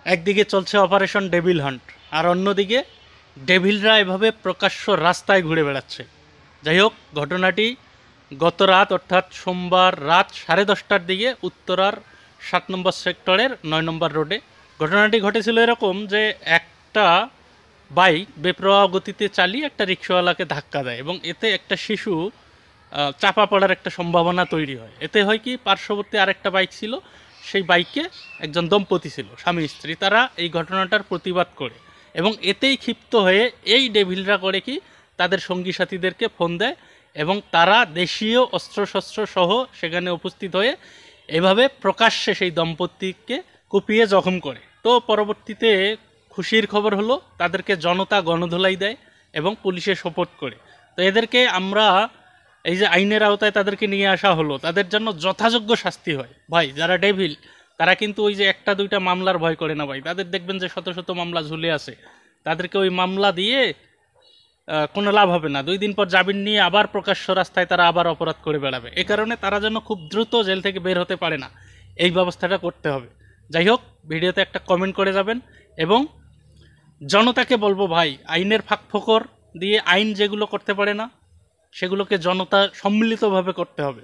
একদিকে চলছে operation devil hunt, আর অন্যদিকে ডেভিলরা এভাবে প্রকাশ্য রাস্তায় ঘুরে বেড়াচ্ছে। যাই হোক, ঘটনাটি গত রাত অর্থাৎ সোমবার রাত 10:30টার দিকে উত্তরার 7 নম্বর সেক্টরের 9 নম্বর রোডে ঘটনাটি ঘটেছিল এরকম যে একটা বাইক বেপরোয়া গতিতে চালিয়ে একটা রিক্সাওয়ালাকে ধাক্কা দেয় এবং এতে একটা শিশু চাপা পড়ার একটা সম্ভাবনা তৈরি হয়। এতে হয় কি, পার্শ্ববর্তী আরেকটা বাইক ছিল, সেই বাইকে একজন দম্পতি ছিল, স্বামী স্ত্রী। তারা এই ঘটনাটার প্রতিবাদ করে এবং এতেই ক্ষিপ্ত হয়ে এই ডেভিলরা করে কি, তাদের সঙ্গী সাথীদেরকে ফোন দেয় এবং তারা দেশীয় অস্ত্রশস্ত্র সহ সেখানে উপস্থিত হয়ে এভাবে প্রকাশ্যে সেই দম্পতিকে কুপিয়ে জখম করে। তো পরবর্তীতে খুশির খবর হলো, তাদেরকে জনতা গণধোলাই দেয় এবং পুলিশে সোপর্দ করে। তো এদেরকে আমরা এই যে আইনের আওতায় তাদেরকে নিয়ে আসা হলো, তাদের জন্য যথাযোগ্য শাস্তি হয়। ভাই, যারা ডেভিল তারা কিন্তু ওই যে একটা দুইটা মামলার ভয় করে না ভাই, তাদের দেখবেন যে শত শত মামলা ঝুলে আছে। তাদেরকে ওই মামলা দিয়ে কোনো লাভ হবে না। 2 দিন পর জামিন নিয়ে আবার প্রকাশ্য রাস্তায় তারা আবার অপরাধ করে বেড়াবে। এ কারণে তারা যেন খুব দ্রুত জেল থেকে বের হতে পারে না, এই ব্যবস্থাটা করতে হবে। যাই হোক, ভিডিওতে একটা কমেন্ট করে যাবেন এবং জনতাকে বলবো, ভাই, আইনের ফাঁকফোকর দিয়ে আইন যেগুলো করতে পারে না সেগুলোকে জনতা সম্মিলিতভাবে করতে হবে।